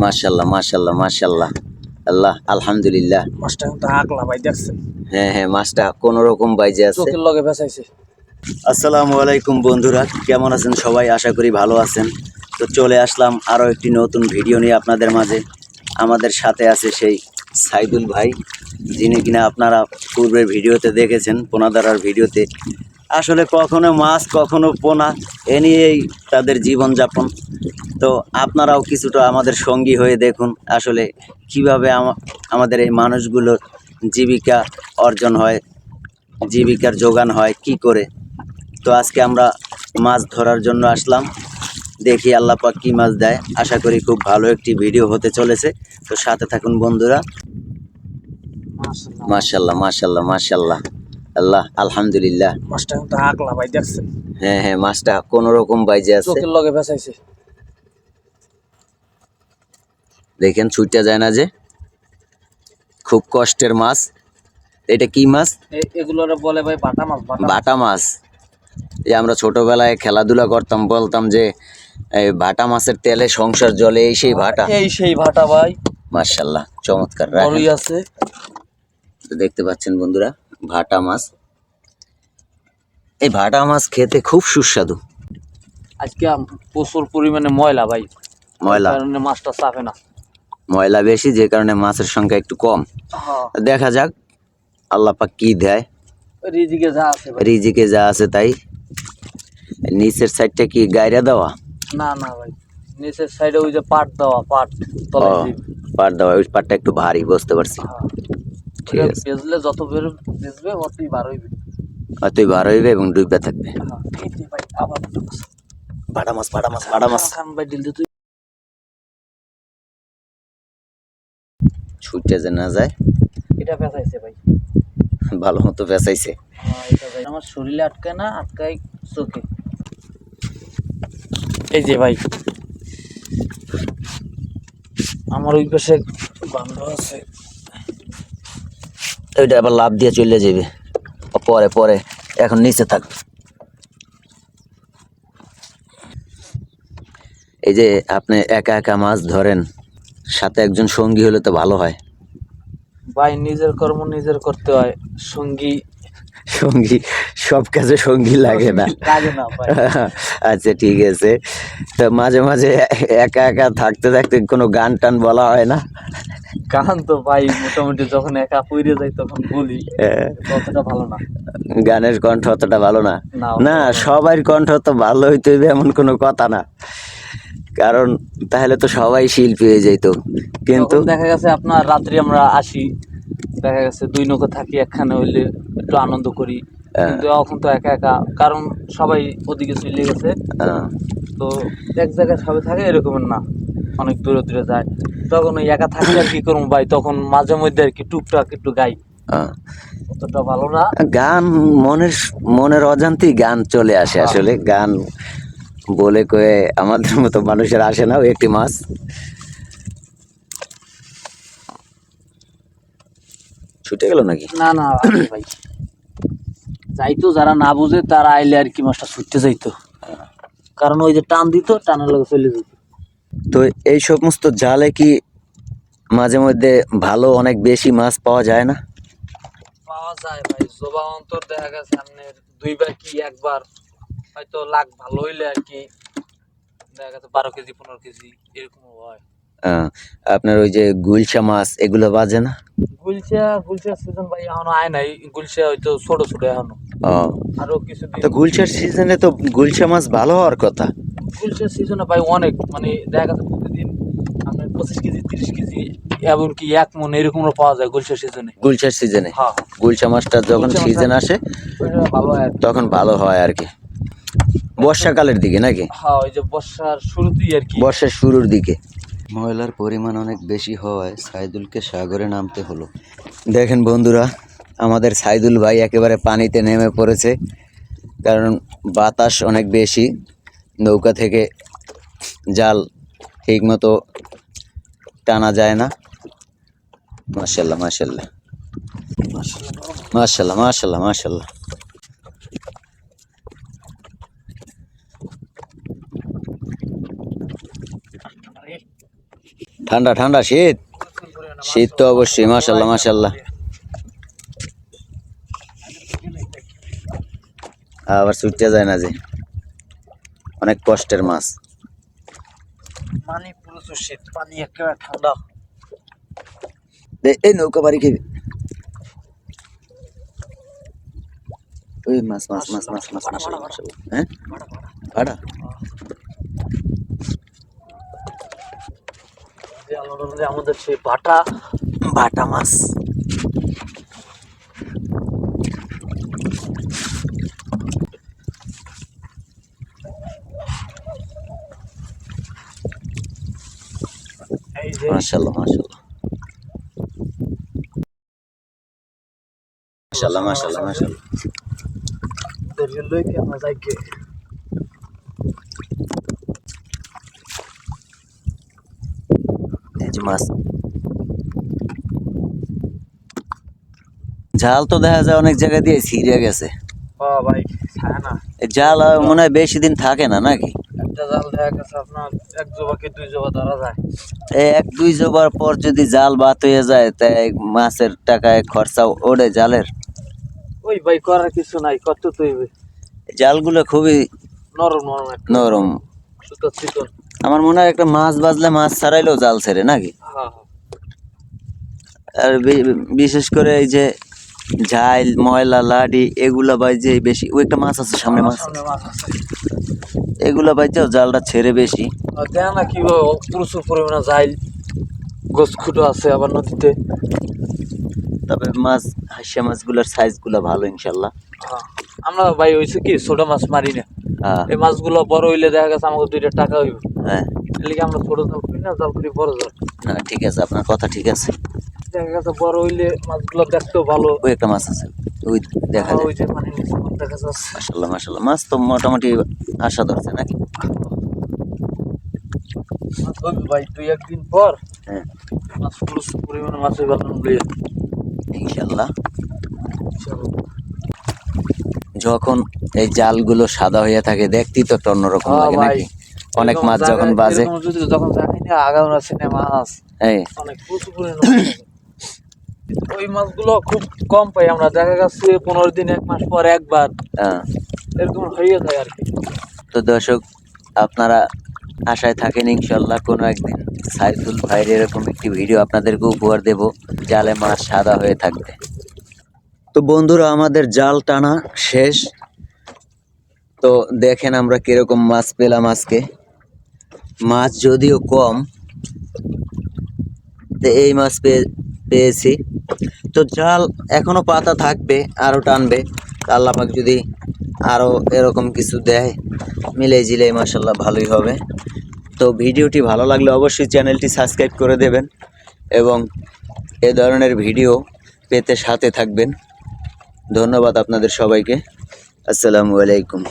মাশাআল্লাহ মাশাআল্লাহ মাশাআল্লাহ। আল্লাহ আলহামদুলিল্লাহ। মাছটা কিন্তু আকলা ভাই দেখছেন, হ্যাঁ হ্যাঁ, মাছটা কোন রকম বাইজে আছে। চোখের লগে বেঁচাইছে। আসসালামু আলাইকুম বন্ধুরা, কেমন আছেন সবাই? আশা করি ভালো আছেন। তো চলে আসলাম আরও একটি নতুন ভিডিও নিয়ে আপনাদের মাঝে। আমাদের সাথে আছে সেই সাইদুল ভাই, যিনি কিনা আপনারা পূর্বের ভিডিওতে দেখেছেন, পোনাদারার ভিডিওতে। আসলে কখনো মাছ কখনো পোনা, এ নিয়েই তাদের জীবনযাপন। তো আপনারাও কিছুটা আমাদের সঙ্গী হয়ে দেখুন আসলে কিভাবে আমাদের এই মানুষগুলোর জীবিকা অর্জন হয়, জীবিকার যোগান হয় কি করে। তো আজকে আমরা মাছ ধরার জন্য আসলাম, দেখি আল্লাহ পাক কী মাছ দেয়। আশা করি খুব ভালো একটি ভিডিও হতে চলেছে। তো সাথে থাকুন বন্ধুরা। মাশাআল্লাহ মাশাআল্লাহ মাশাআল্লাহ। আল্লাহ আলহামদুলিল্লাহ। মাছটা কিন্তু আকলা ভাই দেখছেন, হ্যাঁ হ্যাঁ, মাছটা কোন রকম বাইজে আছে। চোখের লগে বেঁচাইছে। দেখেন ছুটতে যায় না যে, খুব কষ্টের মাছ। এটা কি মাছ? এগুলোর বলে ভাই বাটা মাছ। বাটা মাছ। এই আমরা ছোটবেলায় খেলাধুলা করতাম, বলতাম যে এই ভাটা মাছের তেলে সংসার জলে, এই সেই ভাটা। এই সেই ভাটা ভাই, মাশাআল্লাহ চমৎকার। বড়ই আছে। তো দেখতে পাচ্ছেন বন্ধুরা, ভাটা মাছ। এই ভাটা মাছ খেতে খুব সুস্বাদু। আজকে প্রচুর পরিমাণে ময়লা ভাই, ময়লা, কারণে মাছটা চাপে না। ময়লা বেশি, যে কারণে মাছের সংখ্যা একটু কম। দেখা যাক আল্লাহ পাক কি দেয়। রিজিকে যা আছে ভাই। রিজিকে যা আছে তাই। নিচের সাইডটা কি গায়রা দেওয়া? না না ভাই, নিচের সাইডে ওই যে পাট দেওয়া, পাট তলায় দিবি। পাট দেওয়া, ওই পাটটা একটু ভারী, বুঝতে পারছি। ঠিক আছে, বেজলে যত বের বেজবে অতই বার হইবে, তুই বার হইবে এবং ডুববে থাকবে। এই যে ভাই আবার ভাটা মাছ ভাটা মাছ ভাটা মাছ। খান ভাই, ডিল দে তুই। ছুটে যে না যায়। এটা পেঁচাইছে ভাই, ভালো মতো পেঁচাইছে। এটা ভাই আমার শরীরে আটকায় না, আটকায় চোখে। এই যে ভাই আমার ওই পাশে গন্ধ আছে, ওইটা আবার লাভ দিয়ে চলে যাবে পরে পরে, এখন নিচে থাক। এই যে আপনি একা একা মাছ ধরেন, সাথে একজন সঙ্গী হলে তো ভালো হয়। ভাই নিজের কর্ম নিজের করতে হয়, সঙ্গী সঙ্গী, সব কাজে সঙ্গী লাগে না। লাগে না ভাই। আচ্ছা ঠিক আছে। তো মাঝে মাঝে একা একা থাকতে থাকতে কোনো গান টান বলা হয় না? গান তো ভাই মোটামুটি যখন একা পইরে যাই তখন বলি, অতটা ভালো না। গানের কণ্ঠ অতটা ভালো না? না, না, সবার কণ্ঠ তো ভালো হইতে হইবে এমন কোনো কথা না, কারণ তাহলে তো সবাই শিল্পী হয়ে যেত। কিন্তু দেখা গেছে আপনার রাত্রি আমরা আসি, দেখা গেছে দুই নৌকা থাকি, একখানে হইলে একটু আনন্দ করি। কিন্তু এখন তো একা একা, কারণ সবাই ওদিকে চলে গেছে। তো এক জায়গায় সবাই থাকে এরকমের না, অনেক দূরে দূরে যায়। তখন ওই একা থাকলে আর কি করবো ভাই, তখন মাঝে মধ্যে আর কি টুকটাক একটু গাই, অতটা ভালো না। গান মনের অজান্তেই গান চলে আসে। আসলে গান বলে কয়ে আমাদের মতো মানুষের আসে না। ওই একটি মাছ ছুটে গেল নাকি? না না ভাই, যাইতো যারা না বুঝে তারা আইলে আর কি মাছটা ছুটতে যাইতো, কারণ ওই যে টান দিত, টানের লোক চলে যেত। তো এই সমস্ত জালে কি মাঝে মধ্যে ভালো অনেক বেশি মাছ পাওয়া যায় না? পাওয়া যায় ভাই, জবা অন্তর দেখা গেছে আপনার দুইবার কি একবার, হয়তো লাখ ভালো হইলে আর কি দেখা গেছে 12 কেজি 15 কেজি এরকম হয়। আপনার ওই যে গুলশা মাছ, এগুলো বাজে না? গুলশা সিজন ভাই এখনো আয় নাই, গুলশা হয়তো ছোট ছোট এখনো। আরো কিছু তো গুলশার সিজনে তো গুলশা মাছ ভালো হওয়ার কথা। গুলশার সিজনে ভাই অনেক, মানে দেখা গেছে প্রতিদিন আপনার 25 কেজি 30 কেজি এমনকি 1 মণ এরকম পাওয়া যায় গুলশার সিজনে। গুলশার সিজনে গুলশা মাছটা যখন সিজন আসে ভালো হয়, তখন ভালো হয় আর কি, বর্ষাকালের দিকে নাকি? হ্যাঁ ওই যে বর্ষার শুরুতেই আর কি, বর্ষার শুরুর দিকে। ময়লার পরিমাণ অনেক বেশি হওয়ায় সাইদুলকে সাগরে নামতে হলো। দেখেন বন্ধুরা, আমাদের সাইদুল ভাই একেবারে পানিতে নেমে পড়েছে, কারণ বাতাস অনেক বেশি। নৌকা থেকে জাল ঠিকমতো টানা যায় না। মাশাআল্লাহ মাশাআল্লাহ মাশাআল্লাহ মাশাআল্লাহ মাশাআল্লাহ। ঠান্ডা ঠান্ডা শীত শীত তো অবশ্যই মাশাল্লাহ মাশাল্লাহ। আবার ছুটতে যায় না যে, অনেক কষ্টের মাছ। পানি প্রচুর শীত, পানি একেবারে ঠান্ডা। এই নৌকা বাড়ি খেবি ওই মাছ মাছ মাছ মাছ মাছ মাশাল্লাহ মাশাল্লাহ। হ্যাঁ ভাড়া আমাদের সেই বাটা বাটা মাছ। এই যে মাশাল্লাহ মাশাল্লাহ মাশাল্লাহ মাশাল্লাহ মাশাল্লাহ। দরিয়া লই কে আমরা যাই কে এই যে মাছ জাল তো দেখা যায় অনেক জায়গা দিয়ে ছিঁড়ে গেছে। ভাই ছায় না। এই জাল মনে হয় বেশি দিন থাকে না নাকি? একটা জাল দেখা গেছে আপনার এক জোবা কি দুই জোবা ধরা যায়। এই এক দুই জোবার পর যদি জাল বাত হয়ে যায় তাই মাছের টাকায় খরচা ওড়ে জালের। ওই ভাই করার কিছু নাই, কত তো হইবে। জালগুলো খুবই নরম নরম একটা নরম। সুতো চিকন। আমার মনে হয় একটা মাছ বাজলে মাছ ছাড়াইলেও জাল ছেড়ে নাকি? হ্যাঁ আর বিশেষ করে এই যে ঝাইল ময়লা লাডি এগুলা বাইজে বেশি। ওই একটা মাছ আছে সামনে মাছ, সামনে মাছ আছে। এগুলা বাইজেও জালটা ছেড়ে বেশি। আর দেখ না কি প্রচুর পরিমাণে যাইল গোছ খুঁটো আছে আবার নদীতে। তবে মাছ হাঁসিয়া মাছগুলোর সাইজগুলো ভালো ইনশাল্লাহ। হ্যাঁ। আমরা ভাই হয়েছে কি ছোট মাছ মারি না, হ্যাঁ এই মাছগুলো বড় হইলে দেখা গেছে আমাকে 2টা টাকা হইব। হ্যাঁ এদিকে আমরা ছোট জাল করি না, জাল করি বড় জাল। না ঠিক আছে, আপনার কথা ঠিক আছে। দেখা গেছে বড় হইলে মাছগুলো দেখতেও ভালো। ওই একটা মাছ আছে ওই দেখা যায়। ওই যে পানির নিচে মাছ দেখা যাচ্ছে। মাশাল্লাহ মাশাল্লাহ, মাছ তো মোটামুটি আশা ধরছে নাকি? মাছ হইবে ভাই 2-1 দিন পর। হ্যাঁ মাছ প্রচুর পরিমাণে মাছ হইবে আলহামদুলিল্লাহ। ইনশাল্লাহ। যখন এই জালগুলো সাদা হয়ে থাকে দেখতেই তো একটা অন্যরকম লাগে নাকি? অনেক মাছ যখন বাজে, যখন জানি না আগামরা সিনে মাছ এই অনেক প্রচুর পরিমাণে মাছ থাকে। ওই মাছগুলো খুব কম পাই আমরা, দেখা গেছে 15 দিন 1 মাস পর একবার এরকম হয়ে যায় আর কি। তো দর্শক আপনারা আশায় থাকেন ইনশাল্লাহ কোনো একদিন সাইফুল ভাইয়ের এরকম একটি ভিডিও আপনাদেরকে উপহার দেব, জালে মাছ সাদা হয়ে থাকবে। তো বন্ধুরা আমাদের জাল টানা শেষ। তো দেখেন আমরা কিরকম মাছ পেলাম আজকে। মাছ যদিও কম, তো এই মাছ পেয়েছি। তো জাল এখনো পাতা থাকবে, আরো টানবে। আল্লাহ পাক যদি আরো এরকম কিছু দেয় মিলে জিলে মাশাল্লাহ ভালোই হবে। তো ভিডিওটি ভালো লাগলে অবশ্যই চ্যানেলটি সাবস্ক্রাইব করে দেবেন এবং এ ধরনের ভিডিও পেতে সাথে থাকবেন। ধন্যবাদ আপনাদের সবাইকে। আসসালামু আলাইকুম।